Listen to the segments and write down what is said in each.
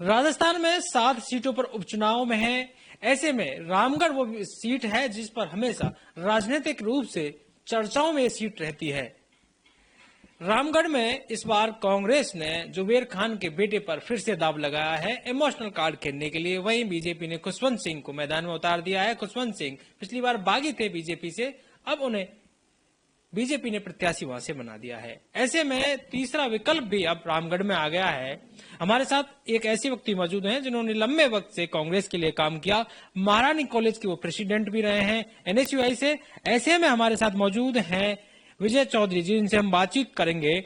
राजस्थान में 7 सीटों पर उपचुनाव में है। ऐसे में रामगढ़ वो सीट है जिस पर हमेशा राजनीतिक रूप से चर्चाओं में ये सीट रहती है। रामगढ़ में इस बार कांग्रेस ने जुबेर खान के बेटे पर फिर से दाव लगाया है इमोशनल कार्ड खेलने के लिए। वहीं बीजेपी ने खुशवंत सिंह को मैदान में उतार दिया है। खुशवंत सिंह पिछली बार बागी थे बीजेपी से, अब उन्हें बीजेपी ने प्रत्याशी वहां से बना दिया है। ऐसे में तीसरा विकल्प भी अब रामगढ़ में आ गया है। हमारे साथ एक ऐसे व्यक्ति मौजूद हैं जिन्होंने लंबे वक्त से कांग्रेस के लिए काम किया। महारानी कॉलेज के वो प्रेसिडेंट भी रहे हैं एनएसयूआई से। ऐसे में हमारे साथ मौजूद हैं विजय चौधरी जी, जिनसे हम बातचीत करेंगे।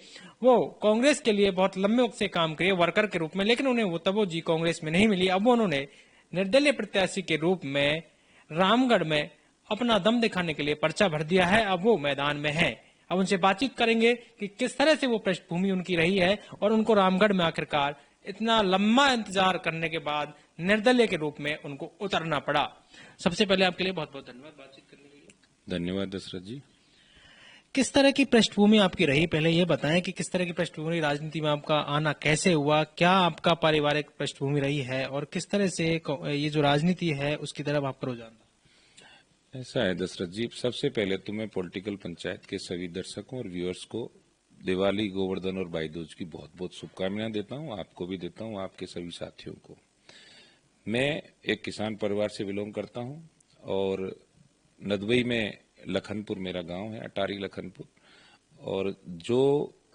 वो कांग्रेस के लिए बहुत लंबे वक्त से काम किए वर्कर के रूप में, लेकिन उन्हें वो तबो जी कांग्रेस में नहीं मिली। अब उन्होंने निर्दलीय प्रत्याशी के रूप में रामगढ़ में अपना दम दिखाने के लिए पर्चा भर दिया है। अब वो मैदान में है। अब उनसे बातचीत करेंगे कि किस तरह से वो पृष्ठभूमि उनकी रही है और उनको रामगढ़ में आखिरकार इतना लंबा इंतजार करने के बाद निर्दलीय के रूप में उनको उतरना पड़ा। सबसे पहले आपके लिए बहुत बहुत धन्यवाद बातचीत करने के लिए। धन्यवाद दशरथ जी। किस तरह की पृष्ठभूमि आपकी रही, पहले ये बताएं कि किस तरह की पृष्ठभूमि, राजनीति में आपका आना कैसे हुआ, क्या आपका पारिवारिक पृष्ठभूमि रही है और किस तरह से ये जो राजनीति है उसकी तरफ आपका रुझान था? ऐसा है दशरथ जी, सबसे पहले तो मैं पॉलिटिकल पंचायत के सभी दर्शकों और व्यूअर्स को दिवाली, गोवर्धन और भाई दूज की बहुत बहुत शुभकामनाएं देता हूं। आपको भी देता हूं, आपके सभी साथियों को। मैं एक किसान परिवार से बिलोंग करता हूं और नदवई में लखनपुर मेरा गांव है, अटारी लखनपुर। और जो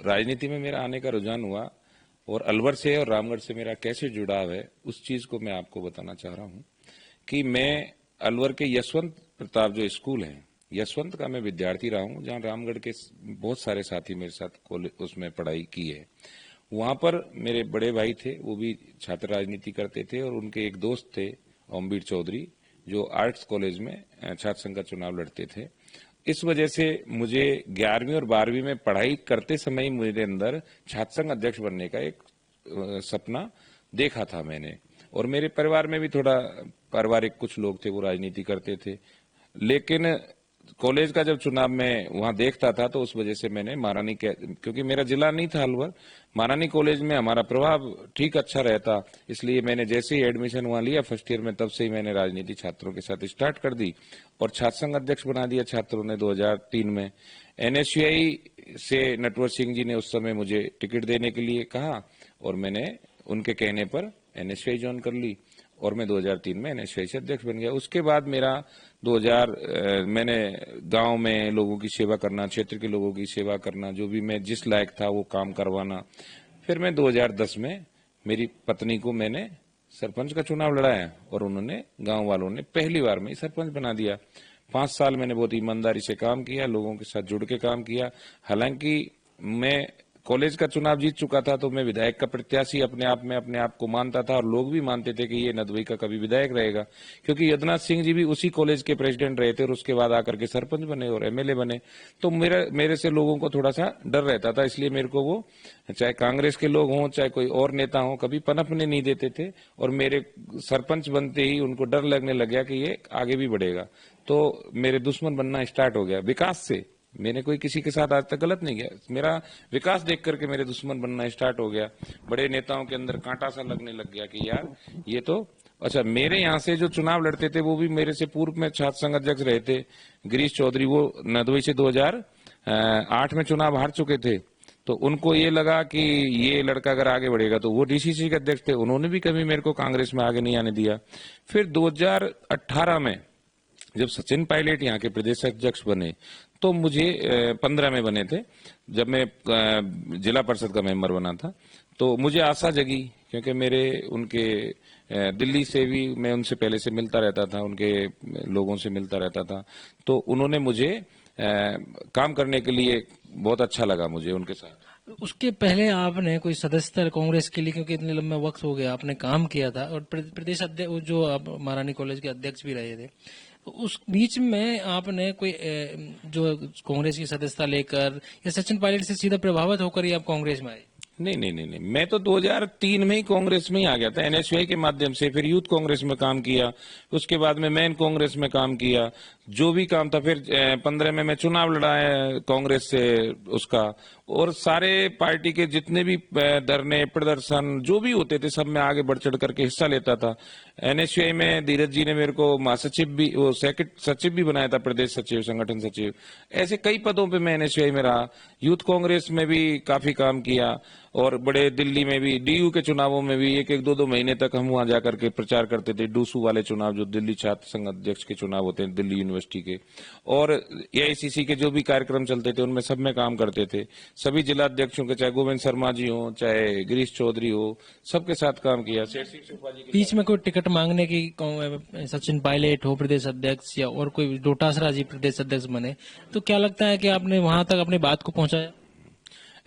राजनीति में मेरा आने का रुझान हुआ और अलवर से और रामगढ़ से मेरा कैसे जुड़ाव है, उस चीज को मैं आपको बताना चाह रहा हूं कि मैं अलवर के यशवंत प्रताप जो स्कूल है, यशवंत का मैं विद्यार्थी रहा हूं, जहां रामगढ़ के बहुत सारे साथी मेरे साथ उसमें पढ़ाई की है। वहां पर मेरे बड़े भाई थे, वो भी छात्र राजनीति करते थे और उनके एक दोस्त थे ओमवीर चौधरी, जो आर्ट्स कॉलेज में छात्र संघ का चुनाव लड़ते थे। इस वजह से मुझे 11वीं और 12वीं में पढ़ाई करते समय ही मेरे अंदर छात्र संघ अध्यक्ष बनने का एक सपना देखा था मैंने। और मेरे परिवार में भी थोड़ा पारिवारिक कुछ लोग थे, वो राजनीति करते थे। लेकिन कॉलेज का जब चुनाव में वहां देखता था तो उस वजह से मैंने महारानी के, क्योंकि मेरा जिला नहीं था अलवर, महारानी कॉलेज में हमारा प्रभाव ठीक अच्छा रहता, इसलिए मैंने जैसे ही एडमिशन वहां लिया फर्स्ट ईयर में, तब से ही मैंने राजनीति छात्रों के साथ स्टार्ट कर दी और छात्र संघ अध्यक्ष बना दिया छात्रों ने 2003 में। एनएसयूआई से नटवर सिंह जी ने उस समय मुझे टिकट देने के लिए कहा और मैंने उनके कहने पर एनएसयूआई ज्वाइन कर ली और मैं 2003 में एनएसयूआई से अध्यक्ष बन गया। उसके बाद मेरा मैंने गांव में लोगों की सेवा करना, क्षेत्र के लोगों की सेवा करना, जो भी मैं जिस लायक था वो काम करवाना। फिर मैं 2010 में मेरी पत्नी को मैंने सरपंच का चुनाव लड़ाया और उन्होंने, गांव वालों ने पहली बार में ही सरपंच बना दिया। 5 साल मैंने बहुत ईमानदारी से काम किया, लोगों के साथ जुड़ के काम किया। हालांकि मैं कॉलेज का चुनाव जीत चुका था तो मैं विधायक का प्रत्याशी अपने आप को मानता था और लोग भी मानते थे कि ये नदवई का कभी विधायक रहेगा, क्योंकि यदुनाथ सिंह जी भी उसी कॉलेज के प्रेसिडेंट रहे थे और उसके बाद आकर के सरपंच बने और एमएलए बने। तो मेरे से लोगों को थोड़ा सा डर रहता था, इसलिए मेरे को वो चाहे कांग्रेस के लोग हों चाहे कोई और नेता हो कभी पनपने नहीं देते थे। और मेरे सरपंच बनते ही उनको डर लगने लग गया कि ये आगे भी बढ़ेगा, तो मेरे दुश्मन बनना स्टार्ट हो गया। विकास से मैंने कोई किसी के साथ आज तक गलत नहीं किया, मेरा विकास देख करके मेरे दुश्मन बनना स्टार्ट हो गया। बड़े नेताओं के अंदर कांटा सा लगने लग गया कि यार ये तो, अच्छा मेरे यहाँ से जो चुनाव लड़ते थे वो भी मेरे से पूर्व में छात्र संघ अध्यक्ष रहे थे, गिरीश चौधरी, वो नदवई से 2008 में चुनाव हार चुके थे। तो उनको ये लगा कि ये लड़का अगर आगे बढ़ेगा तो वो डीसीसी के अध्यक्ष थे, उन्होंने भी कभी मेरे को कांग्रेस में आगे नहीं आने दिया। फिर 2018 में जब सचिन पायलट यहाँ के प्रदेश अध्यक्ष बने तो मुझे 15 में बने थे, जब मैं जिला परिषद का मेंबर बना था, तो मुझे आशा जगी, क्योंकि मेरे उनके दिल्ली से भी मैं उनसे पहले से मिलता रहता था, उनके लोगों से मिलता रहता था, तो उन्होंने मुझे काम करने के लिए बहुत अच्छा लगा मुझे उनके साथ। उसके पहले आपने कोई सदस्यता कांग्रेस के लिए, क्योंकि इतने लंबा वक्त हो गया, आपने काम किया था और प्रदेश अध्यक्ष, जो आप महारानी कॉलेज के अध्यक्ष भी रहे थे, तो उस बीच में आपने कोई जो कांग्रेस की सदस्यता लेकर या सचिन पायलट से सीधा प्रभावित होकर ही आप कांग्रेस में आए? नहीं, मैं तो 2003 में ही कांग्रेस में ही आ गया था, एनएसयूआई के माध्यम से। फिर यूथ कांग्रेस में काम किया, उसके बाद में मैन कांग्रेस में काम किया। जो भी काम था। फिर 15 में मैं चुनाव लड़ा है कांग्रेस से उसका, और सारे पार्टी के जितने भी धरने प्रदर्शन जो भी होते थे सब में आगे बढ़ चढ़ करके हिस्सा लेता था। एनएसयूआई में धीरज जी ने मेरे को महासचिव भी, वो सेक्रेटरी सचिव भी बनाया था, प्रदेश सचिव, संगठन सचिव, ऐसे कई पदों पे मैं एनएसयूआई में रहा। यूथ कांग्रेस में भी काफी काम किया, और बड़े दिल्ली में भी डीयू के चुनावों में भी एक एक दो दो महीने तक हम वहां जाकर के प्रचार करते थे। डूसू वाले चुनाव जो दिल्ली छात्र संघ अध्यक्ष के चुनाव होते हैं दिल्ली यूनिवर्सिटी के, और एआईसीसी के जो भी कार्यक्रम चलते थे उनमें सब में काम करते थे। सभी जिला अध्यक्षों के, चाहे गोविंद शर्मा जी हो चाहे गिरीश चौधरी हो, सबके साथ काम किया। बीच में कोई टिकट मांगने की सचिन पायलट हो प्रदेश अध्यक्ष, या और कोई डोटासरा जी प्रदेश अध्यक्ष बने, तो क्या लगता है कि आपने वहां तक अपनी बात को पहुंचाया?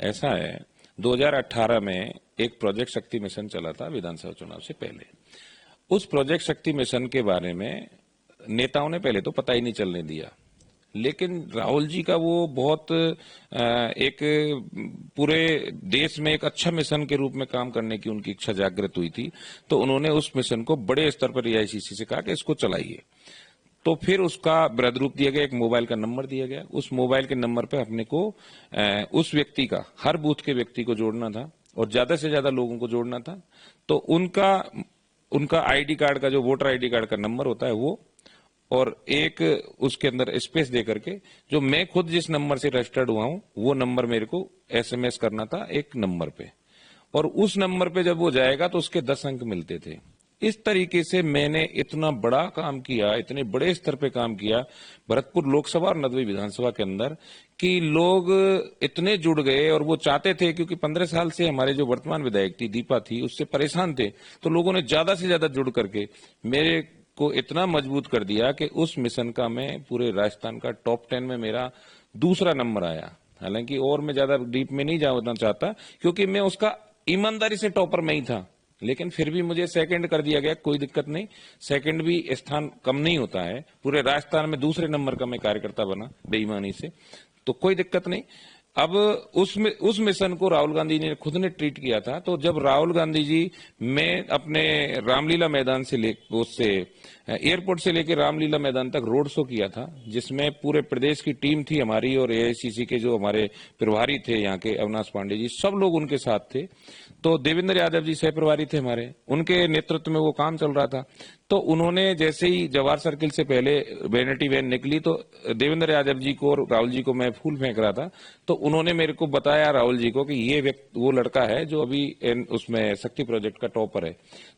ऐसा है, 2018 में एक प्रोजेक्ट शक्ति मिशन चला था विधानसभा चुनाव से पहले। उस प्रोजेक्ट शक्ति मिशन के बारे में नेताओं ने पहले तो पता ही नहीं चलने दिया, लेकिन राहुल जी का वो बहुत एक पूरे देश में एक अच्छा मिशन के रूप में काम करने की उनकी इच्छा जागृत हुई थी। तो उन्होंने उस मिशन को बड़े स्तर पर एआईसीसी से कहा कि इसको चलाइए। तो फिर उसका वृहद रूप दिया गया, एक मोबाइल का नंबर दिया गया। उस मोबाइल के नंबर पे अपने को उस व्यक्ति का, हर बूथ के व्यक्ति को जोड़ना था और ज्यादा से ज्यादा लोगों को जोड़ना था। तो उनका आईडी कार्ड का, जो वोटर आईडी कार्ड का नंबर होता है वो, और एक उसके अंदर स्पेस दे करके, जो मैं खुद जिस नंबर से रजिस्टर्ड हुआ हूं वो नंबर मेरे को एसएमएस करना था एक नंबर पे, और उस नंबर पे जब वो जाएगा तो उसके 10 अंक मिलते थे। इस तरीके से मैंने इतना बड़ा काम किया, इतने बड़े स्तर पे काम किया भरतपुर लोकसभा और नदवी विधानसभा के अंदर, कि लोग इतने जुड़ गए। और वो चाहते थे, क्योंकि 15 साल से हमारे जो वर्तमान विधायक थी दीपा थी, उससे परेशान थे, तो लोगों ने ज्यादा से ज्यादा जुड़ करके मेरे को इतना मजबूत कर दिया कि उस मिशन का मैं पूरे राजस्थान का टॉप 10 में मेरा दूसरा नंबर आया। हालांकि और मैं ज्यादा डीप में नहीं जाना चाहता, क्योंकि मैं उसका ईमानदारी से टॉपर में ही था, लेकिन फिर भी मुझे सेकंड कर दिया गया। कोई दिक्कत नहीं, सेकंड भी स्थान कम नहीं होता है। पूरे राजस्थान में दूसरे नंबर का मैं कार्यकर्ता बना बेईमानी से, तो कोई दिक्कत नहीं। अब उस मिशन को राहुल गांधी ने खुद ने ट्रीट किया था। तो जब राहुल गांधी जी, मैं अपने रामलीला मैदान से उससे एयरपोर्ट से लेकर रामलीला मैदान तक रोड शो किया था, जिसमें पूरे प्रदेश की टीम थी हमारी, और एआईसीसी के जो हमारे प्रभारी थे यहाँ के अविनाश पांडे जी, सब लोग उनके साथ थे। तो देवेंद्र यादव जी सह प्रभारी थे हमारे, उनके नेतृत्व में वो काम चल रहा था। तो उन्होंने जैसे ही जवाहर सर्किल से पहले वैनिटी वैन निकली, तो देवेंद्र यादव जी को और राहुल जी को मैं फूल फेंक रहा था, तो उन्होंने मेरे को बताया, राहुल जी को, कि ये वो लड़का है जो अभी उसमें शक्ति प्रोजेक्ट का टॉपर है।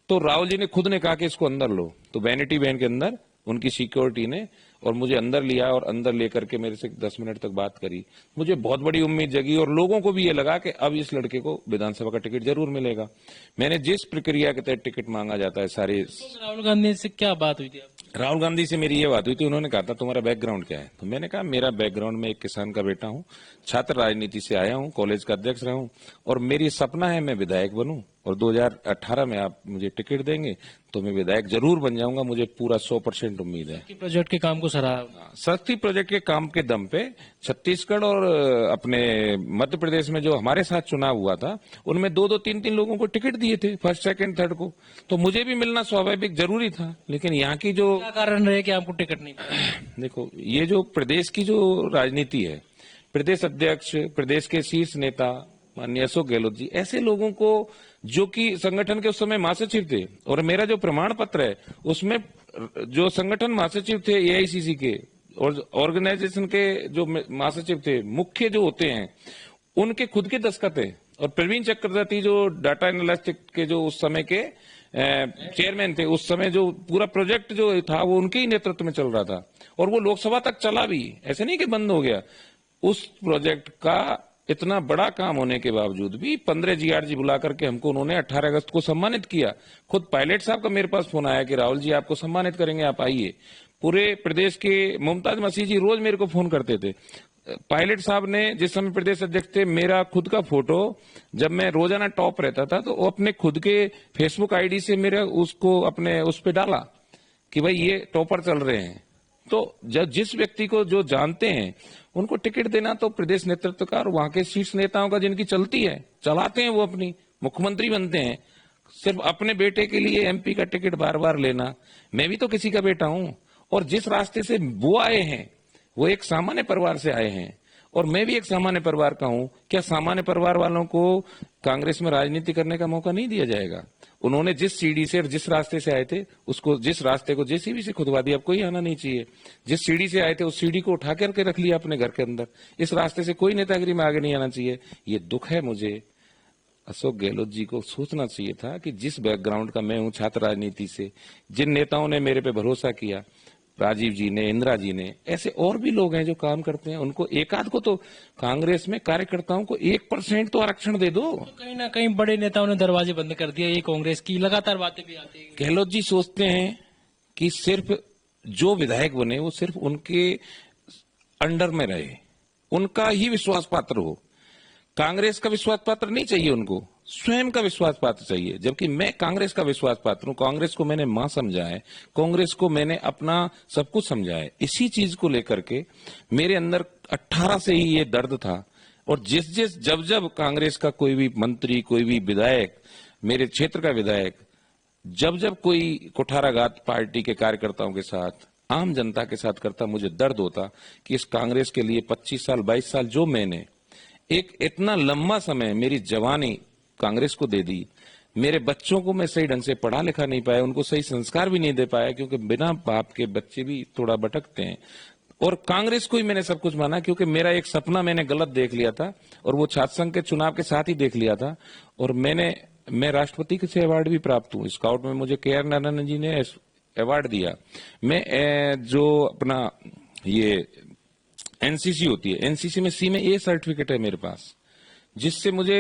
तो राहुल जी ने खुद ने कहा कि इसको अंदर लो। तो वैनिटी वैन के अंदर उनकी सिक्योरिटी ने और मुझे अंदर लिया, और अंदर लेकर के मेरे से 10 मिनट तक बात करी। मुझे बहुत बड़ी उम्मीद जगी, और लोगों को भी ये लगा कि अब इस लड़के को विधानसभा का टिकट जरूर मिलेगा। मैंने जिस प्रक्रिया के तहत टिकट मांगा जाता है सारी। राहुल गांधी से क्या बात हुई थी? राहुल गांधी से मेरी ये बात हुई थी, उन्होंने कहा था तुम्हारा बैकग्राउंड क्या है? तो मैंने कहा मेरा बैकग्राउंड में एक किसान का बेटा हूँ, छात्र राजनीति से आया हूँ, कॉलेज का अध्यक्ष रहा हूँ, और मेरी सपना है मैं विधायक बनूं, और 2018 में आप मुझे टिकट देंगे तो मैं विधायक जरूर बन जाऊंगा। मुझे पूरा 100% उम्मीद है। प्रोजेक्ट के काम को सराहा। शक्ति प्रोजेक्ट के काम के दम पे छत्तीसगढ़ और अपने मध्य प्रदेश में जो हमारे साथ चुनाव हुआ था, उनमें 2-2, 3-3 लोगों को टिकट दिए थे, फर्स्ट, सेकंड, थर्ड को। तो मुझे भी मिलना स्वाभाविक जरूरी था, लेकिन यहाँ की जो क्या कारण रहे कि आपको टिकट नहीं मिला? देखो, ये जो प्रदेश की जो राजनीति है, प्रदेश अध्यक्ष, प्रदेश के शीर्ष नेता माननीय अशोक गहलोत जी, ऐसे लोगों को, जो कि संगठन के उस समय महासचिव थे, और मेरा जो प्रमाण पत्र है उसमें जो संगठन महासचिव थे एआईसीसी के और ऑर्गेनाइजेशन के जो महासचिव थे, मुख्य जो होते हैं, उनके खुद के दस्तखत है। और प्रवीण चक्रवर्ती जो डाटा एनालिस्टिक के जो उस समय के चेयरमैन थे, उस समय जो पूरा प्रोजेक्ट जो था वो उनके ही नेतृत्व में चल रहा था, और वो लोकसभा तक चला भी, ऐसे नहीं कि बंद हो गया। उस प्रोजेक्ट का इतना बड़ा काम होने के बावजूद भी 15 जीआरजी बुला करके हमको उन्होंने 18 अगस्त को सम्मानित किया। खुद पायलट साहब का मेरे पास फोन आया कि राहुल जी आपको सम्मानित करेंगे, आप आइए। पूरे प्रदेश के मुमताज मसीह जी रोज मेरे को फोन करते थे। पायलट साहब ने जिस समय प्रदेश अध्यक्ष थे, मेरा खुद का फोटो जब मैं रोजाना टॉप रहता था, तो वो अपने खुद के फेसबुक आईडी से मेरे उसको अपने उस पर डाला कि भाई ये टॉपर चल रहे हैं। तो जब जिस व्यक्ति को जो जानते हैं उनको टिकट देना तो प्रदेश नेतृत्व का और वहां के शीर्ष नेताओं का, जिनकी चलती है, चलाते हैं, वो अपनी मुख्यमंत्री बनते हैं। सिर्फ अपने बेटे के लिए एमपी का टिकट बार बार लेना, मैं भी तो किसी का बेटा हूं, और जिस रास्ते से वो आए हैं वो एक सामान्य परिवार से आए हैं और मैं भी एक सामान्य परिवार का हूं। क्या सामान्य परिवार वालों को कांग्रेस में राजनीति करने का मौका नहीं दिया जाएगा? उन्होंने जिस सीढ़ी से और जिस रास्ते से आए थे उसको, जिस रास्ते को जेसीबी से खुदवा दिया, अब कोई आना नहीं चाहिए। जिस सीढ़ी से आए थे उस सीढ़ी को उठा करके रख लिया अपने घर के अंदर। इस रास्ते से कोई नेतागिरी में आगे नहीं आना चाहिए। ये दुख है मुझे। अशोक गहलोत जी को सोचना चाहिए था कि जिस बैकग्राउंड का मैं हूं, छात्र राजनीति से, जिन नेताओं ने मेरे पे भरोसा किया, राजीव जी ने, इंदिरा जी ने, ऐसे और भी लोग हैं जो काम करते हैं, उनको एक आध को तो कांग्रेस में कार्यकर्ताओं को 1% तो आरक्षण दे दो। तो कहीं ना कहीं बड़े नेताओं ने दरवाजे बंद कर दिए। ये कांग्रेस की लगातार बातें भी आती है। गहलोत जी सोचते हैं कि सिर्फ जो विधायक बने वो सिर्फ उनके अंडर में रहे, उनका ही विश्वास पात्र हो। कांग्रेस का विश्वास पात्र नहीं चाहिए उनको, स्वयं का विश्वास पात्र चाहिए। जबकि मैं कांग्रेस का विश्वास पात्र हूं। कांग्रेस को मैंने मां समझा है, कांग्रेस को मैंने अपना सब कुछ समझा है। इसी चीज को लेकर के मेरे अंदर 18 से ही ये दर्द था। और जब जब कांग्रेस का कोई भी मंत्री, कोई भी विधायक, मेरे क्षेत्र का विधायक, जब जब कोई कुठाराघात पार्टी के कार्यकर्ताओं के साथ, आम जनता के साथ करता, मुझे दर्द होता कि इस कांग्रेस के लिए 25 साल 22 साल जो मैंने एक इतना लंबा समय मेरी जवानी कांग्रेस को दे दी, मेरे बच्चों को मैं सही ढंग से पढ़ा लिखा नहीं पाया, उनको सही संस्कार भी नहीं दे पाया, क्योंकि बिना बाप के बच्चे भी थोड़ा भटकते हैं। और कांग्रेस को ही मैंने सब कुछ माना, क्योंकि मेरा एक सपना मैंने गलत देख लिया था और वो छात्र संघ के चुनाव के साथ ही देख लिया था। और मैं राष्ट्रपति से अवार्ड भी प्राप्त हूँ। स्काउट में मुझे KR नारायणन जी ने अवार्ड दिया। मैं जो अपना ये एनसीसी होती है, एनसीसी में C में A सर्टिफिकेट है मेरे पास, जिससे मुझे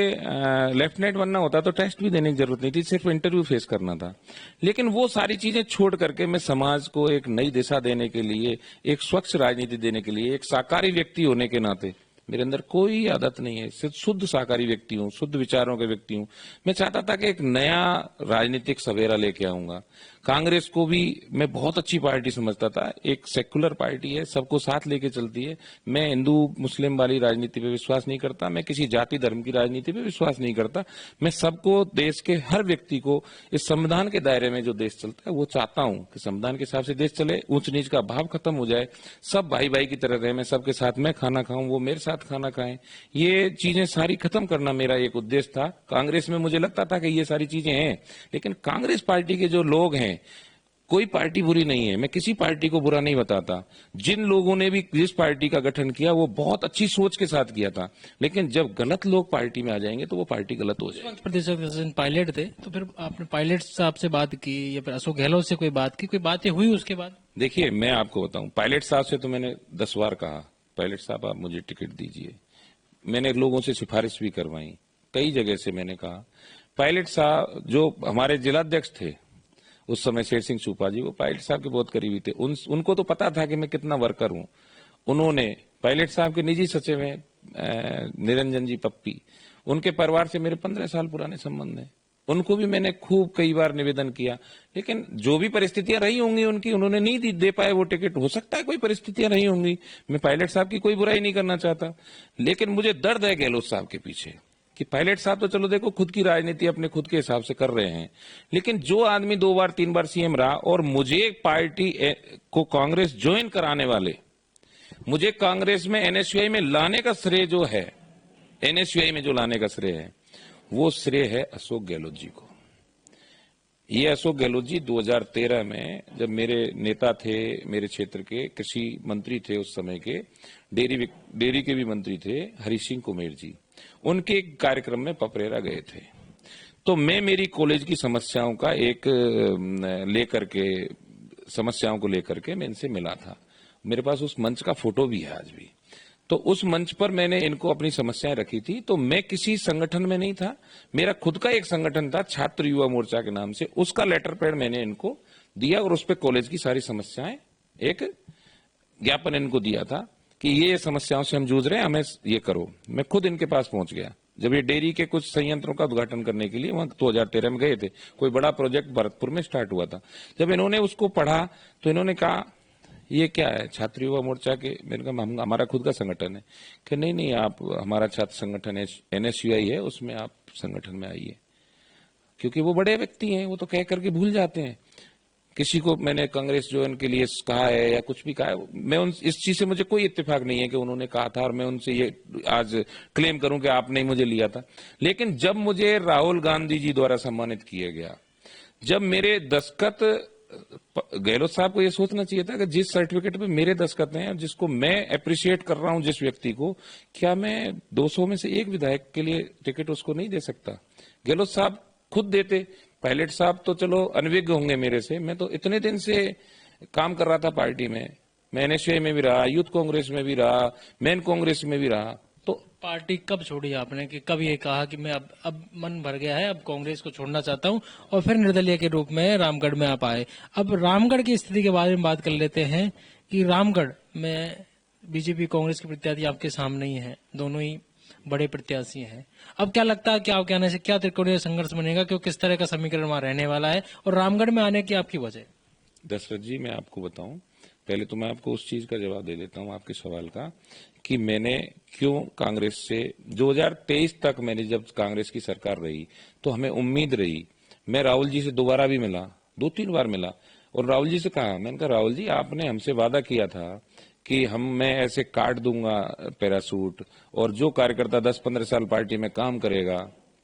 लेफ्टिनेंट बनना होता तो टेस्ट भी देने की जरूरत नहीं थी, सिर्फ इंटरव्यू फेस करना था। लेकिन वो सारी चीजें छोड़ करके मैं समाज को एक नई दिशा देने के लिए, एक स्वच्छ राजनीति देने के लिए, एक शाकाहारी व्यक्ति होने के नाते, मेरे अंदर कोई आदत नहीं है, सिर्फ शुद्ध शाकाहारी व्यक्ति हूँ, शुद्ध विचारों के व्यक्ति हूँ। मैं चाहता था कि एक नया राजनीतिक सवेरा लेके आऊंगा। कांग्रेस को भी मैं बहुत अच्छी पार्टी समझता था, एक सेक्युलर पार्टी है, सबको साथ लेके चलती है। मैं हिंदू मुस्लिम वाली राजनीति पे विश्वास नहीं करता, मैं किसी जाति धर्म की राजनीति पे विश्वास नहीं करता। मैं सबको, देश के हर व्यक्ति को इस संविधान के दायरे में जो देश चलता है वो चाहता हूं कि संविधान के हिसाब से देश चले, ऊंच नीच का भाव खत्म हो जाए, सब भाई भाई की तरह रहे, मैं सबके साथ मैं खाना खाऊं, वो मेरे साथ खाना खाएं। ये चीजें सारी खत्म करना मेरा एक उद्देश्य था। कांग्रेस में मुझे लगता था कि ये सारी चीजें हैं, लेकिन कांग्रेस पार्टी के जो लोग हैं, कोई पार्टी बुरी नहीं है, मैं किसी पार्टी को बुरा नहीं बताता। जिन लोगों ने भी जिस पार्टी का गठन किया वो बहुत अच्छी सोच के साथ किया था, लेकिन जब गलत लोग पार्टी में आ जाएंगे तो वो पार्टी गलत हो जाएगी। प्रदेश प्रेसिडेंट पायलट थे, तो फिर आपने पायलट साहब से बात की या फिर अशोक गहलोत से कोई बातें हुई उसके बाद? देखिए, मैं आपको बताऊं, पायलट साहब से तो मैंने 10 बार कहा, पायलट साहब आप मुझे टिकट दीजिए। मैंने लोगों से सिफारिश भी करवाई, कई जगह से मैंने कहा। पायलट साहब जो हमारे जिलाध्यक्ष थे उस समय, शेर सिंह सूपा जी, वो पायलट साहब के बहुत करीबी थे। उनको तो पता था कि मैं कितना वर्कर हूं। उन्होंने, पायलट साहब के निजी सचिव हैं निरंजन जी पप्पी, उनके परिवार से मेरे 15 साल पुराने संबंध हैं। उनको भी मैंने खूब कई बार निवेदन किया, लेकिन जो भी परिस्थितियां रही होंगी उनकी, उन्होंने नहीं दे पाए वो टिकट। हो सकता है कोई परिस्थितियां रही होंगी, मैं पायलट साहब की कोई बुराई नहीं करना चाहता, लेकिन मुझे दर्द है गहलोत साहब के पीछे कि पायलट साहब तो चलो देखो खुद की राजनीति अपने खुद के हिसाब से कर रहे हैं, लेकिन जो आदमी 2 बार 3 बार सीएम रहा और मुझे पार्टी को कांग्रेस ज्वाइन कराने वाले, मुझे कांग्रेस में NSUI में लाने का श्रेय जो है, NSUI में जो लाने का श्रेय है, वो श्रेय है अशोक गहलोत जी को। ये अशोक गहलोत जी 2013 में जब मेरे नेता थे, मेरे क्षेत्र के कृषि मंत्री थे उस समय के, डेयरी के भी मंत्री थे हरि सिंह कुमेर जी, उनके कार्यक्रम में पपरेरा गए थे। तो मैं मेरी कॉलेज की समस्याओं का समस्याओं को लेकर के मैं इनसे मिला था। मेरे पास उस मंच का फोटो भी है आज भी। तो उस मंच पर मैंने इनको अपनी समस्याएं रखी थी। तो मैं किसी संगठन में नहीं था, मेरा खुद का एक संगठन था छात्र युवा मोर्चा के नाम से, उसका लेटर पैड मैंने इनको दिया और उस पर कॉलेज की सारी समस्याएं, एक ज्ञापन इनको दिया था कि ये समस्याओं से हम जूझ रहे हैं, हमें ये करो। मैं खुद इनके पास पहुंच गया जब ये डेयरी के कुछ संयंत्रों का उद्घाटन करने के लिए वहां 2013 में गए थे। कोई बड़ा प्रोजेक्ट भरतपुर में स्टार्ट हुआ था। जब इन्होंने उसको पढ़ा तो इन्होंने कहा ये क्या है, छात्र युवा मोर्चा के? मैंने कहा हमारा खुद का संगठन है। कि नहीं, आप हमारा छात्र संगठन है, NSUI है, उसमें आप संगठन में आइए। क्योंकि वो बड़े व्यक्ति हैं, वो तो कह करके भूल जाते हैं। किसी को मैंने कांग्रेस ज्वाइन के लिए कहा है या कुछ भी कहा है, मैं उन इस चीज से मुझे कोई इत्तेफाक नहीं है कि उन्होंने कहा था और मैं उनसे ये आज क्लेम करूं कि आपने ही मुझे लिया था। लेकिन जब मुझे राहुल गांधी जी द्वारा सम्मानित किया गया, जब मेरे दस्तखत, गहलोत साहब को यह सोचना चाहिए था कि जिस सर्टिफिकेट पे मेरे दस्तखत हैं, जिसको मैं अप्रिशिएट कर रहा हूं जिस व्यक्ति को, क्या मैं 200 में से एक विधायक के लिए टिकट उसको नहीं दे सकता? गहलोत साहब खुद देते। पायलट साहब तो चलो अनभिज्ञ होंगे मेरे से, मैं तो इतने दिन से काम कर रहा था पार्टी में, मैं एनएसयूआई में भी रहा, यूथ कांग्रेस में भी रहा, मैन कांग्रेस में भी रहा। तो पार्टी कब छोड़ी आपने कि कब ये कहा कि मैं अब मन भर गया है, अब कांग्रेस को छोड़ना चाहता हूं, और फिर निर्दलीय के रूप में रामगढ़ में आप आए? अब रामगढ़ की स्थिति के बारे में बात कर लेते हैं कि रामगढ़ में बीजेपी कांग्रेस के प्रत्याशी आपके सामने ही हैं, दोनों ही बड़े प्रत्याशी हैं। अब क्या लगता है कि आपके आने से क्या त्रिकोणीय संघर्ष बनेगा, क्यों किस तरह का समीकरण वहां रहने वाला है, और रामगढ़ में आने की आपकी वजह? दशरथ जी, मैं आपको बताऊं, पहले तो मैं आपको उस चीज का जवाब दे देता हूं आपके सवाल का कि मैंने क्यों कांग्रेस से 2023 तक, मैंने जब कांग्रेस की सरकार रही तो हमें उम्मीद रही। मैं राहुल जी से दोबारा भी मिला, 2-3 बार मिला, और राहुल जी से कहा, मैंने कहा राहुल जी आपने हमसे वादा किया था कि मैं ऐसे काट दूंगा पैरासूट, और जो कार्यकर्ता 10-15 साल पार्टी में काम करेगा,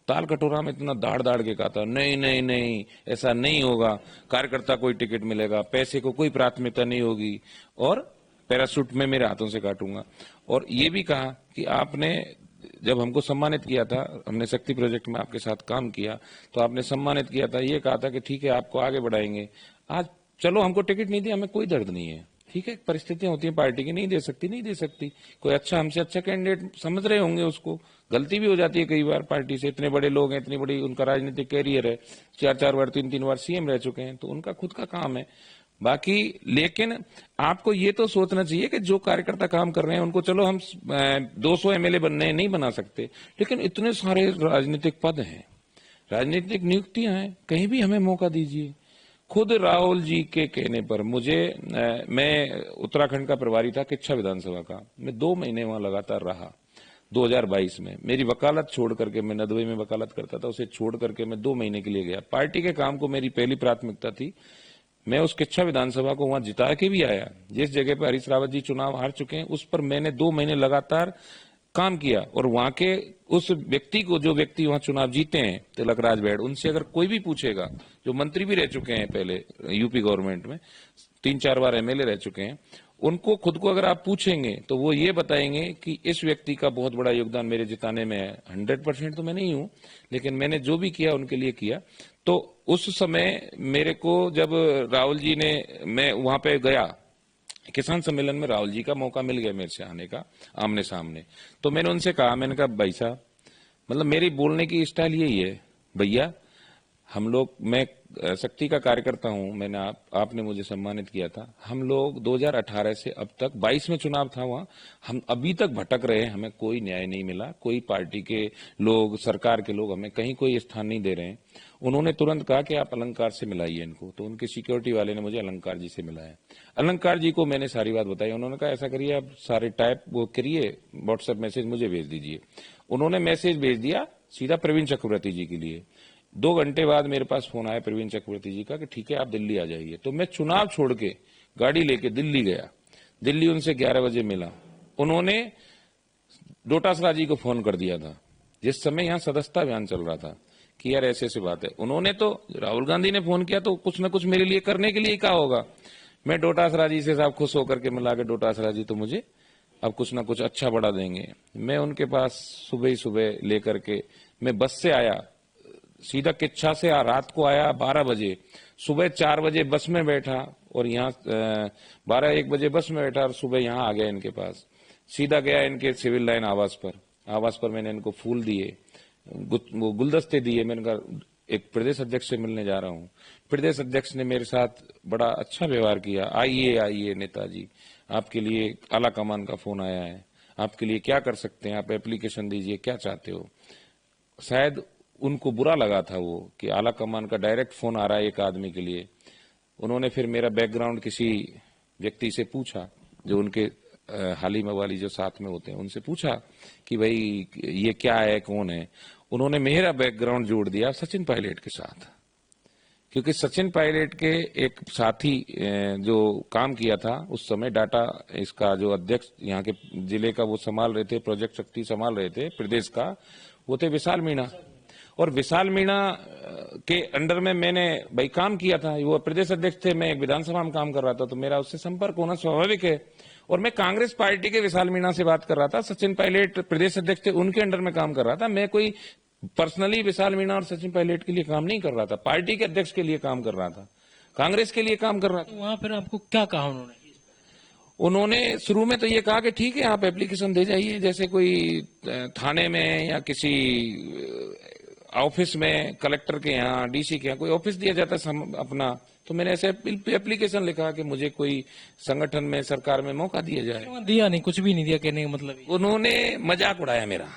ताल कटोरा में इतना दाड़ दाड़ के कहा था, नहीं नहीं नहीं ऐसा नहीं होगा, कार्यकर्ता कोई टिकट मिलेगा, पैसे को कोई प्राथमिकता नहीं होगी, और पैरासूट में मेरे हाथों से काटूंगा। और ये भी कहा कि आपने जब हमको सम्मानित किया था, हमने शक्ति प्रोजेक्ट में आपके साथ काम किया, तो आपने सम्मानित किया था, ये कहा था कि ठीक है आपको आगे बढ़ाएंगे। आज चलो हमको टिकट नहीं दिया, हमें कोई दर्द नहीं है, ठीक है, परिस्थितियां होती है पार्टी की, नहीं दे सकती नहीं दे सकती, कोई अच्छा हमसे अच्छा कैंडिडेट समझ रहे होंगे, उसको गलती भी हो जाती है कई बार, पार्टी से इतने बड़े लोग हैं, इतनी बड़ी उनका राजनीतिक कैरियर है, 4-4 बार 3-3 बार सीएम रह चुके हैं, तो उनका खुद का काम है बाकी। लेकिन आपको ये तो सोचना चाहिए कि जो कार्यकर्ता काम कर रहे हैं उनको, चलो हम 200 एमएलए बनने नहीं बना सकते, लेकिन इतने सारे राजनीतिक पद हैं, राजनीतिक नियुक्तियां हैं, कहीं भी हमें मौका दीजिए। खुद राहुल जी के कहने पर मुझे, मैं उत्तराखंड का प्रभारी था किच्छा विधानसभा का, मैं 2 महीने वहां लगातार रहा। 2022 में मेरी वकालत छोड़ करके, मैं नदवे में वकालत करता था, उसे छोड़ करके मैं 2 महीने के लिए गया। पार्टी के काम को मेरी पहली प्राथमिकता थी। मैं उस किच्छा विधानसभा को वहां जिता के भी आया, जिस जगह पर हरीश रावत जी चुनाव हार चुके हैं उस पर मैंने 2 महीने लगातार काम किया, और वहां के उस व्यक्ति को, जो व्यक्ति वहां चुनाव जीते हैं तिलक राज बैड, उनसे अगर कोई भी पूछेगा, जो मंत्री भी रह चुके हैं पहले यूपी गवर्नमेंट में, 3-4 बार एमएलए रह चुके हैं, उनको खुद को अगर आप पूछेंगे तो वो ये बताएंगे कि इस व्यक्ति का बहुत बड़ा योगदान मेरे जिताने में है। 100% तो मैं नहीं हूं, लेकिन मैंने जो भी किया उनके लिए किया। तो उस समय मेरे को जब राहुल जी ने, मैं वहां पे गया किसान सम्मेलन में, राहुल जी का मौका मिल गया मेरे से आने का आमने सामने, तो मैंने उनसे कहा, मैंने कहा भाई साहब, मतलब मेरी बोलने की स्टाइल यही है, भैया हम लोग, मैं शक्ति का कार्यकर्ता हूं, मैंने आपने मुझे सम्मानित किया था, हम लोग 2018 से अब तक 22 में चुनाव था वहां, हम अभी तक भटक रहे हैं, हमें कोई न्याय नहीं मिला, कोई पार्टी के लोग, सरकार के लोग हमें कहीं कोई स्थान नहीं दे रहे हैं। उन्होंने तुरंत कहा कि आप अलंकार से मिलाइए इनको, तो उनके सिक्योरिटी वाले ने मुझे अलंकार जी से मिलाया। अलंकार जी को मैंने सारी बात बताई, उन्होंने कहा ऐसा करिए आप सारे टाइप वो करिए, व्हाट्सएप मैसेज मुझे भेज दीजिए। उन्होंने मैसेज भेज दिया सीधा प्रवीण चक्रवर्ती जी के लिए। 2 घंटे बाद मेरे पास फोन आया प्रवीण चक्रवर्ती जी का कि ठीक है आप दिल्ली आ जाइए। तो मैं चुनाव छोड़ के गाड़ी लेके दिल्ली गया, दिल्ली उनसे 11 बजे मिला। उन्होंने डोटासरा जी को फोन कर दिया था, जिस समय यहाँ सदस्यता अभियान चल रहा था, कि यार ऐसे ऐसे बात है। उन्होंने तो, राहुल गांधी ने फोन किया तो कुछ न कुछ मेरे लिए करने के लिए कहा होगा। मैं डोटासरा जी से साहब खुश होकर के मिला के, डोटासरा जी तो मुझे अब कुछ ना कुछ अच्छा बढ़ा देंगे। मैं उनके पास सुबह ही सुबह लेकर के मैं बस से आया, सीधा किच्छा से रात को आया 12 बजे, सुबह 4 बजे बस में बैठा, और यहाँ 12-1 बजे बस में बैठा और सुबह यहाँ आ गया इनके पास। सीधा गया इनके सिविल लाइन आवास पर मैंने इनको फूल दिए, वो गुलदस्ते दिए। मैंने कहा एक प्रदेश अध्यक्ष से मिलने जा रहा हूँ। प्रदेश अध्यक्ष ने मेरे साथ बड़ा अच्छा व्यवहार किया, आइए नेताजी, आपके लिए आला कमान का फोन आया है, आपके लिए क्या कर सकते हैं, आप एप्लीकेशन दीजिए, क्या चाहते हो। शायद उनको बुरा लगा था वो कि आला कमान का डायरेक्ट फोन आ रहा है एक आदमी के लिए। उन्होंने फिर मेरा बैकग्राउंड किसी व्यक्ति से पूछा, जो उनके हालिम वाली जो साथ में होते हैं, उनसे पूछा कि भाई ये क्या है, कौन है। उन्होंने मेरा बैकग्राउंड जोड़ दिया सचिन पायलट के साथ क्योंकि सचिन पायलट के एक साथी जो काम किया था उस समय डाटा इसका जो अध्यक्ष यहाँ के जिले का वो संभाल रहे थे, प्रोजेक्ट शक्ति संभाल रहे थे प्रदेश का, वो थे विशाल मीणा। और विशाल मीणा के अंडर में मैंने भाई काम किया था, वो प्रदेश अध्यक्ष थे, मैं एक विधानसभा में काम कर रहा था, तो मेरा उससे संपर्क होना स्वाभाविक है। और मैं कांग्रेस पार्टी के विशाल मीणा से बात कर रहा था, सचिन पायलट प्रदेश अध्यक्ष थे, उनके अंडर में काम कर रहा था। मैं कोई पर्सनली विशाल मीणा और सचिन पायलट के लिए काम नहीं कर रहा था, पार्टी के अध्यक्ष के लिए काम कर रहा था, कांग्रेस के लिए काम कर रहा था। तो वहां फिर आपको क्या कहा उन्होंने? उन्होंने शुरू में तो ये कहा कि ठीक है आप एप्लीकेशन दे जाइए, जैसे कोई थाने में या किसी ऑफिस में, कलेक्टर के यहाँ, डीसी के यहाँ कोई ऑफिस दिया जाता है अपना, तो मैंने ऐसे एप्लीकेशन लिखा कि मुझे कोई संगठन में, सरकार में मौका दिया जाए। दिया नहीं, कुछ भी नहीं दिया, कहने का मतलब ये। उन्होंने मजाक उड़ाया मेरा,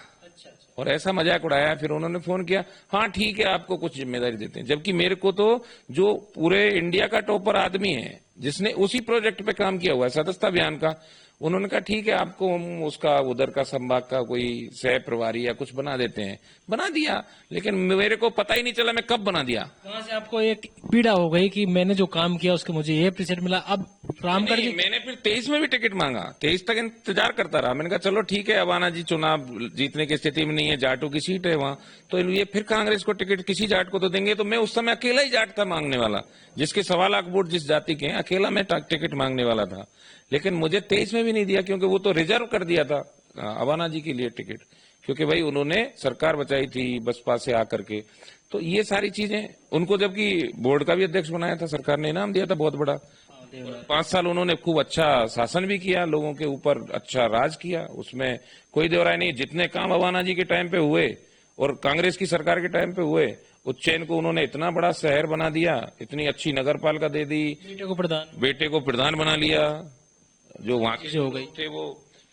और ऐसा मजाक उड़ाया, फिर उन्होंने फोन किया, हाँ ठीक है आपको कुछ जिम्मेदारी देते हैं, जबकि मेरे को तो जो पूरे इंडिया का टॉपर आदमी है जिसने उसी प्रोजेक्ट पे काम किया हुआ है सदस्यता अभियान का, उन्होंने कहा ठीक है आपको हम उसका उधर का संभाग का कोई सह प्रभारी या कुछ बना देते हैं। बना दिया, लेकिन मेरे को पता ही नहीं चला मैं कब बना दिया। वहां से आपको एक पीड़ा हो गई कि मैंने जो काम किया उसके मुझे ये प्रतिशत मिला। अब रामगढ़ की मैंने फिर 23 में भी टिकट मांगा, 23 तक इंतजार करता रहा। मैंने कहा चलो ठीक है, अबाना जी चुनाव जीतने की स्थिति में नहीं है, जाटों की सीट है वहां, तो ये फिर कांग्रेस को टिकट किसी जाट को तो देंगे। तो मैं उस समय अकेला ही जाट था मांगने वाला, जिसके 1.25 लाख वोट जिस जाति के हैं, अकेला मैं टिकट मांगने वाला था। लेकिन मुझे 23 में भी नहीं दिया, क्योंकि वो तो रिजर्व कर दिया था अबाना जी के लिए टिकट, क्योंकि भाई उन्होंने सरकार बचाई थी बसपा से आकर के। तो ये सारी चीजें उनको, जबकि बोर्ड का भी अध्यक्ष बनाया था, सरकार ने इनाम दिया था बहुत बड़ा। 5 साल उन्होंने खूब अच्छा शासन भी किया, लोगों के ऊपर अच्छा राज किया, उसमें कोई दोहराई नहीं। जितने काम अबाना जी के टाइम पे हुए और कांग्रेस की सरकार के टाइम पे हुए, उज्जैन को उन्होंने इतना बड़ा शहर बना दिया, इतनी अच्छी नगर पालिका दे दी, बेटे को प्रधान बना लिया। जो वहां के हो गई थे वो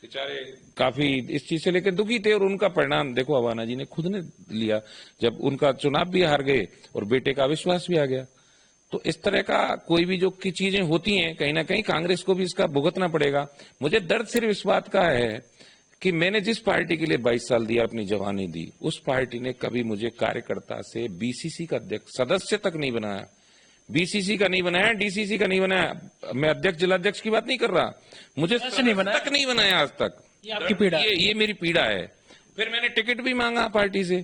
बेचारे काफी इस चीज से लेकर दुखी थे, और उनका परिणाम देखो अबाना जी ने खुद ने लिया, जब उनका चुनाव भी हार गए और बेटे का विश्वास भी आ गया। तो इस तरह का कोई भी जो की चीजें होती हैं, कहीं ना कहीं कांग्रेस को भी इसका भुगतना पड़ेगा। मुझे दर्द सिर्फ इस बात का है कि मैंने जिस पार्टी के लिए 22 साल दिया, अपनी जवानी दी, उस पार्टी ने कभी मुझे कार्यकर्ता से बीसीसी का अध्यक्ष, सदस्य तक नहीं बनाया, बीसीसी का नहीं बनाया, डीसीसी का नहीं बनाया। मैं अध्यक्ष, जिलाध्यक्ष की बात नहीं कर रहा, मुझे नहीं बनाया, तक नहीं बनाया आज तक। ये आपकी पीड़ा, ये मेरी पीड़ा है। फिर मैंने टिकट भी मांगा पार्टी से,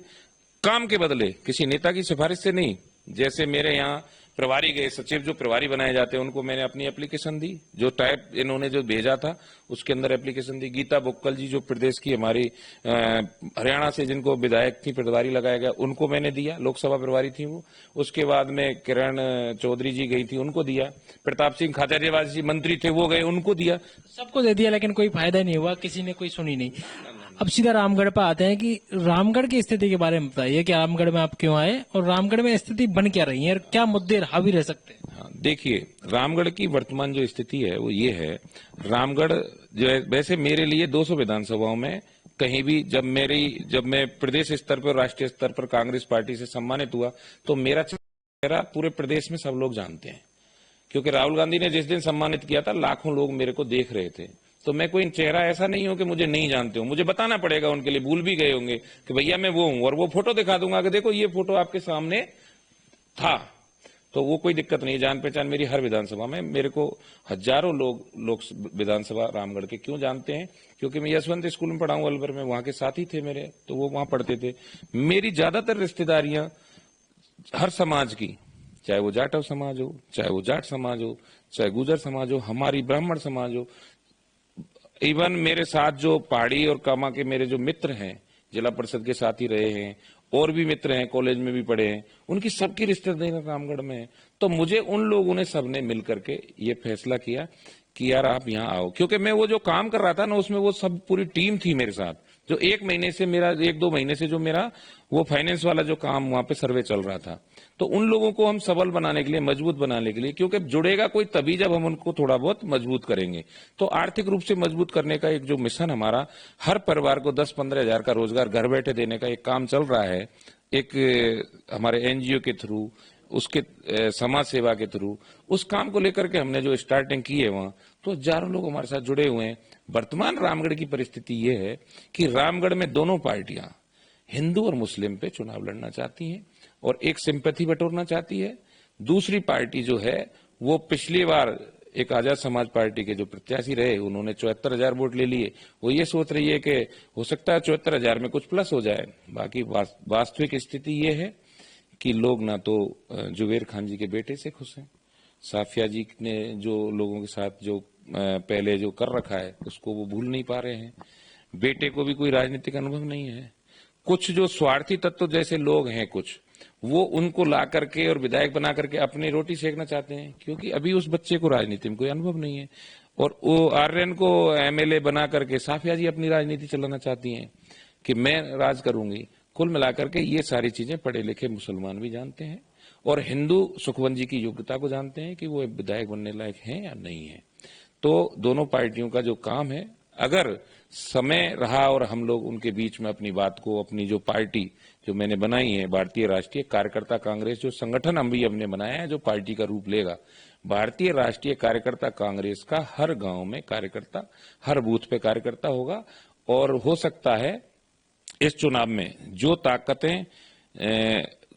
काम के बदले, किसी नेता की सिफारिश से नहीं। जैसे मेरे यहाँ प्रभारी गए, सचिव जो प्रभारी बनाए जाते हैं, उनको मैंने अपनी एप्लीकेशन दी, जो टाइप इन्होंने जो भेजा था उसके अंदर एप्लीकेशन दी। गीता बुक्कल जी जो प्रदेश की हमारी हरियाणा से, जिनको विधायक थी, प्रभारी लगाया गया, उनको मैंने दिया, लोकसभा प्रभारी थी वो। उसके बाद में किरण चौधरी जी गई थी, उनको दिया। प्रताप सिंह खाचरियावास जी मंत्री थे, वो गए, उनको दिया। सबको दे दिया, लेकिन कोई फायदा नहीं हुआ, किसी ने कोई सुनी नहीं। अब सीधा रामगढ़ पर आते हैं कि रामगढ़ की स्थिति के बारे में बताइए कि रामगढ़ में आप क्यों आए और रामगढ़ में स्थिति बन क्या रही है और क्या मुद्दे हावी रह सकते हैं? हाँ, देखिए रामगढ़ की वर्तमान जो स्थिति है वो ये है, रामगढ़ जो है, वैसे मेरे लिए 200 विधानसभाओं में कहीं भी जब मैं प्रदेश स्तर पर, राष्ट्रीय स्तर पर कांग्रेस पार्टी से सम्मानित हुआ, तो मेरा चेहरा पूरे प्रदेश में सब लोग जानते हैं, क्योंकि राहुल गांधी ने जिस दिन सम्मानित किया था, लाखों लोग मेरे को देख रहे थे। तो मैं कोई चेहरा ऐसा नहीं हूं कि मुझे नहीं जानते हो, मुझे बताना पड़ेगा, उनके लिए भूल भी गए होंगे कि भैया मैं वो हूं, और वो फोटो दिखा दूंगा कि देखो ये फोटो आपके सामने था। तो वो कोई दिक्कत नहीं, जान पहचान मेरी हर विधानसभा में। मेरे को हजारों लोग विधानसभा रामगढ़ के क्यों जानते हैं, क्योंकि मैं यशवंत स्कूल में पढ़ा हूं अलवर में, वहां के साथी थे मेरे, तो वो वहां पढ़ते थे। मेरी ज्यादातर रिश्तेदारियां हर समाज की, चाहे वो जाटव समाज हो, चाहे वो जाट समाज हो, चाहे गुजर समाज हो, हमारी ब्राह्मण समाज हो, इवन मेरे साथ जो पहाड़ी और कामा के मेरे जो मित्र हैं, जिला परिषद के साथी रहे हैं, और भी मित्र हैं, कॉलेज में भी पढ़े हैं, उनकी सबकी रिश्तेदारी रामगढ़ में है। तो मुझे उन लोगों ने सबने मिल करके ये फैसला किया कि यार आप यहाँ आओ, क्योंकि मैं वो जो काम कर रहा था ना, उसमें वो सब पूरी टीम थी मेरे साथ, जो 1 महीने से मेरा, 1-2 महीने से जो मेरा वो फाइनेंस वाला जो काम वहां पे सर्वे चल रहा था, तो उन लोगों को हम सबल बनाने के लिए, मजबूत बनाने के लिए, क्योंकि जुड़ेगा कोई तभी जब हम उनको थोड़ा बहुत मजबूत करेंगे। तो आर्थिक रूप से मजबूत करने का एक जो मिशन हमारा, हर परिवार को 10-15 हजार का रोजगार घर बैठे देने का एक काम चल रहा है, एक हमारे एनजीओ के थ्रू, उसके समाज सेवा के थ्रू, उस काम को लेकर के हमने जो स्टार्टिंग की है वहां, तो हजारों लोग हमारे साथ जुड़े हुए हैं। वर्तमान रामगढ़ की परिस्थिति ये है कि रामगढ़ में दोनों पार्टियां हिंदू और मुस्लिम पे चुनाव लड़ना चाहती हैं और एक सिंपैथी बटोरना चाहती है। दूसरी पार्टी जो है वो पिछली बार एक आजाद समाज पार्टी के जो प्रत्याशी रहे उन्होंने 74,000 वोट ले लिए। वो ये सोच रही है कि हो सकता है 74,000 में कुछ प्लस हो जाए। बाकी वास्तविक स्थिति ये है कि लोग ना तो जुबेर खान जी के बेटे से खुश हैं, साफिया जी ने जो लोगों के साथ जो पहले जो कर रखा है उसको वो भूल नहीं पा रहे हैं, बेटे को भी कोई राजनीतिक अनुभव नहीं है। कुछ जो स्वार्थी तत्व जैसे लोग हैं कुछ, वो उनको ला करके और विधायक बना करके अपनी रोटी सेकना चाहते हैं, क्योंकि अभी उस बच्चे को राजनीति में कोई अनुभव नहीं है। और वो आर्यन को एमएलए बना करके साफिया जी अपनी राजनीति चलाना चाहती हैं कि मैं राज करूंगी। कुल मिलाकर के ये सारी चीजें पढ़े लिखे मुसलमान भी जानते हैं और हिंदू सुखवंत जी की योग्यता को जानते हैं कि वो विधायक बनने लायक हैं या नहीं है। तो दोनों पार्टियों का जो काम है, अगर समय रहा और हम लोग उनके बीच में अपनी बात को, अपनी जो पार्टी जो मैंने बनाई है भारतीय राष्ट्रीय कार्यकर्ता कांग्रेस, जो संगठन हमने बनाया है जो पार्टी का रूप लेगा, भारतीय राष्ट्रीय कार्यकर्ता कांग्रेस का हर गांव में कार्यकर्ता, हर बूथ पे कार्यकर्ता होगा। और हो सकता है इस चुनाव में जो ताकतें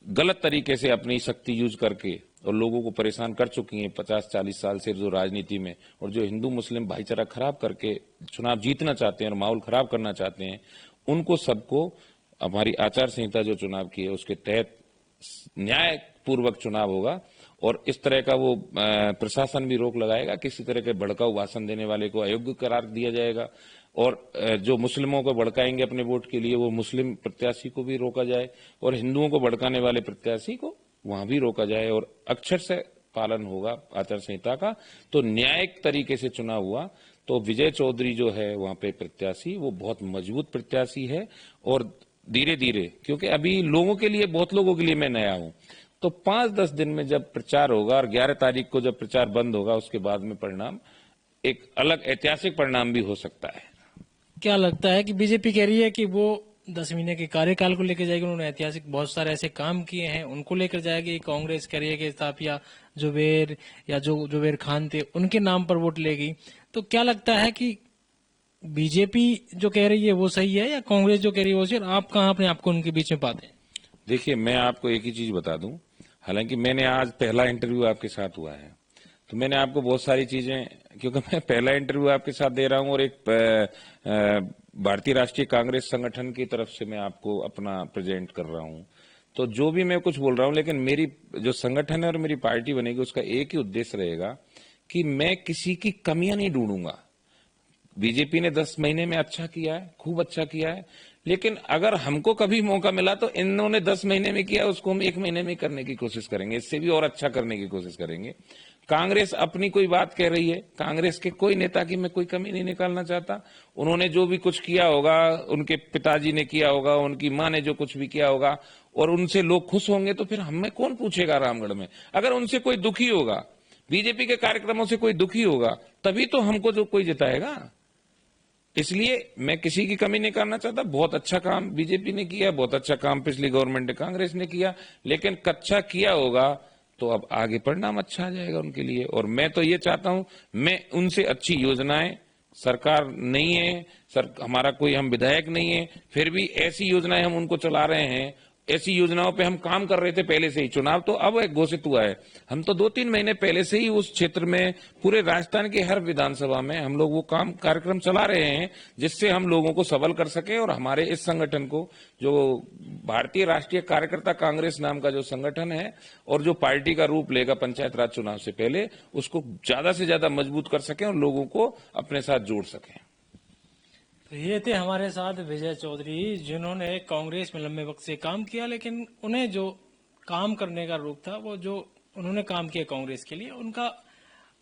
गलत तरीके से अपनी शक्ति यूज करके और लोगों को परेशान कर चुकी हैं 50-40 साल से जो राजनीति में, और जो हिंदू मुस्लिम भाईचारा खराब करके चुनाव जीतना चाहते हैं और माहौल खराब करना चाहते हैं, उनको सबको हमारी आचार संहिता जो चुनाव की है उसके तहत न्याय पूर्वक चुनाव होगा। और इस तरह का वो प्रशासन भी रोक लगाएगा, किसी तरह के भड़काऊ भाषण देने वाले को अयोग्य करार दिया जाएगा। और जो मुस्लिमों को भड़काएंगे अपने वोट के लिए, वो मुस्लिम प्रत्याशी को भी रोका जाए, और हिंदुओं को भड़काने वाले प्रत्याशी को वहां भी रोका जाए, और अक्षर से पालन होगा आचार संहिता का। तो न्यायिक तरीके से चुनाव हुआ। तो विजय चौधरी जो है वहां पे प्रत्याशी, वो बहुत मजबूत प्रत्याशी है। और धीरे धीरे, क्योंकि अभी लोगों के लिए, बहुत लोगों के लिए मैं नया हूं, तो 5-10 दिन में जब प्रचार होगा और 11 तारीख को जब प्रचार बंद होगा, उसके बाद में परिणाम एक अलग ऐतिहासिक परिणाम भी हो सकता है। क्या लगता है कि बीजेपी कह रही है कि वो 10 महीने के कार्यकाल को लेकर जाएगी, उन्होंने ऐतिहासिक बहुत सारे ऐसे काम किए हैं उनको लेकर जाएगी। कांग्रेस कह रही है कि साफिया जुबेर या जो जुबेर खान थे उनके नाम पर वोट लेगी। तो क्या लगता है कि बीजेपी जो कह रही है वो सही है या कांग्रेस जो कह रही है वो सही है? आप कहाँ अपने आपको उनके बीच में पाते हैं? देखिए, मैं आपको एक ही चीज बता दूं, हालांकि मैंने आज पहला इंटरव्यू आपके साथ हुआ है, तो मैंने आपको बहुत सारी चीजें, क्योंकि मैं पहला इंटरव्यू आपके साथ दे रहा हूं और एक भारतीय राष्ट्रीय कांग्रेस संगठन की तरफ से मैं आपको अपना प्रेजेंट कर रहा हूं, तो जो भी मैं कुछ बोल रहा हूं, लेकिन मेरी जो संगठन है और मेरी पार्टी बनेगी उसका एक ही उद्देश्य रहेगा कि मैं किसी की कमियां नहीं ढूंढूंगा। बीजेपी ने 10 महीने में अच्छा किया है, खूब अच्छा किया है, लेकिन अगर हमको कभी मौका मिला तो इन्होंने 10 महीने में किया उसको हम 1 महीने में करने की कोशिश करेंगे, इससे भी और अच्छा करने की कोशिश करेंगे। कांग्रेस अपनी कोई बात कह रही है, कांग्रेस के कोई नेता की मैं कोई कमी नहीं निकालना चाहता। उन्होंने जो भी कुछ किया होगा, उनके पिताजी ने किया होगा, उनकी मां ने जो कुछ भी किया होगा, और उनसे लोग खुश होंगे तो फिर हमें कौन पूछेगा रामगढ़ में। अगर उनसे कोई दुखी होगा, बीजेपी के कार्यक्रमों से कोई दुखी होगा, तभी तो हमको जो कोई जिताएगा। इसलिए मैं किसी की कमी नहीं करना चाहता। बहुत अच्छा काम बीजेपी ने किया, बहुत अच्छा काम पिछली गवर्नमेंट ने कांग्रेस ने किया, लेकिन कच्चा किया होगा तो अब आगे परिणाम अच्छा आ जाएगा उनके लिए। और मैं तो ये चाहता हूं, मैं उनसे अच्छी योजनाएं, सरकार नहीं है, हमारा कोई हम विधायक नहीं है, फिर भी ऐसी योजनाएं हम उनको चला रहे हैं, ऐसी योजनाओं पे हम काम कर रहे थे पहले से ही। चुनाव तो अब घोषित हुआ है, हम तो 2-3 महीने पहले से ही उस क्षेत्र में, पूरे राजस्थान के हर विधानसभा में हम लोग वो कार्यक्रम चला रहे हैं, जिससे हम लोगों को सबल कर सके और हमारे इस संगठन को, जो भारतीय राष्ट्रीय कार्यकर्ता कांग्रेस नाम का जो संगठन है और जो पार्टी का रूप लेगा पंचायत राज चुनाव से पहले, उसको ज्यादा से ज्यादा मजबूत कर सके और लोगों को अपने साथ जोड़ सके। तो ये थे हमारे साथ विजय चौधरी, जिन्होंने कांग्रेस में लंबे वक्त से काम किया, लेकिन उन्हें जो काम करने का रूप था, वो जो उन्होंने काम किया कांग्रेस के लिए, उनका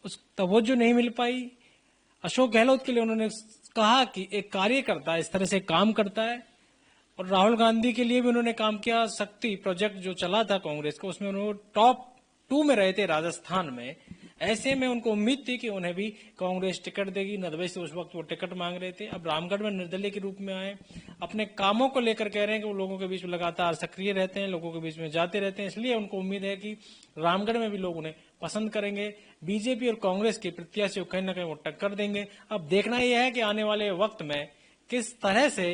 उस तवज्जो नहीं मिल पाई। अशोक गहलोत के लिए उन्होंने कहा कि एक कार्यकर्ता इस तरह से काम करता है, और राहुल गांधी के लिए भी उन्होंने काम किया। शक्ति प्रोजेक्ट जो चला था कांग्रेस का, उसमें उन्होंने टॉप 2 में रहे थे राजस्थान में। ऐसे में उनको उम्मीद थी कि उन्हें भी कांग्रेस टिकट देगी। नदवे से उस वक्त वो टिकट मांग रहे थे। अब रामगढ़ में निर्दलीय के रूप में आए, अपने कामों को लेकर कह रहे हैं कि वो लोगों के बीच में लगातार सक्रिय रहते हैं, लोगों के बीच में जाते रहते हैं, इसलिए उनको उम्मीद है कि रामगढ़ में भी लोग उन्हें पसंद करेंगे। बीजेपी और कांग्रेस के प्रत्याशी कहीं ना कहीं वो टक्कर देंगे। अब देखना यह है कि आने वाले वक्त में किस तरह से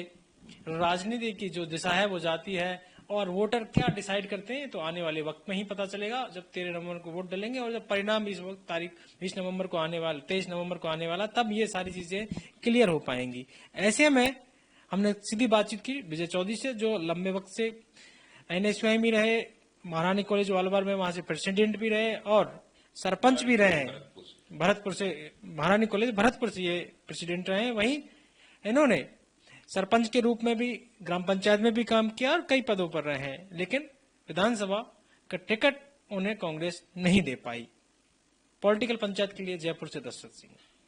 राजनीति की जो दिशा है वो जाती है, और वोटर क्या डिसाइड करते हैं तो आने वाले वक्त में ही पता चलेगा, जब 13 नवंबर को वोट डालेंगे और जब परिणाम इस वक्त तारीख 20 नवंबर को आने वाला 23 नवंबर को आने वाला, तब ये सारी चीजें क्लियर हो पाएंगी। ऐसे में हमने सीधी बातचीत की विजय चौधरी से, जो लंबे वक्त से एनएसयूआई में रहे, महारानी कॉलेज वालवार में वहां से प्रेसिडेंट भी रहे और सरपंच भी रहे हैं। भरतपुर से, महारानी कॉलेज भरतपुर से ये प्रेसिडेंट रहे हैं। वहीं इन्होंने सरपंच के रूप में भी ग्राम पंचायत में भी काम किया और कई पदों पर रहे हैं, लेकिन विधानसभा का टिकट उन्हें कांग्रेस नहीं दे पाई। पॉलिटिकल पंचायत के लिए जयपुर से दशरथ सिंह।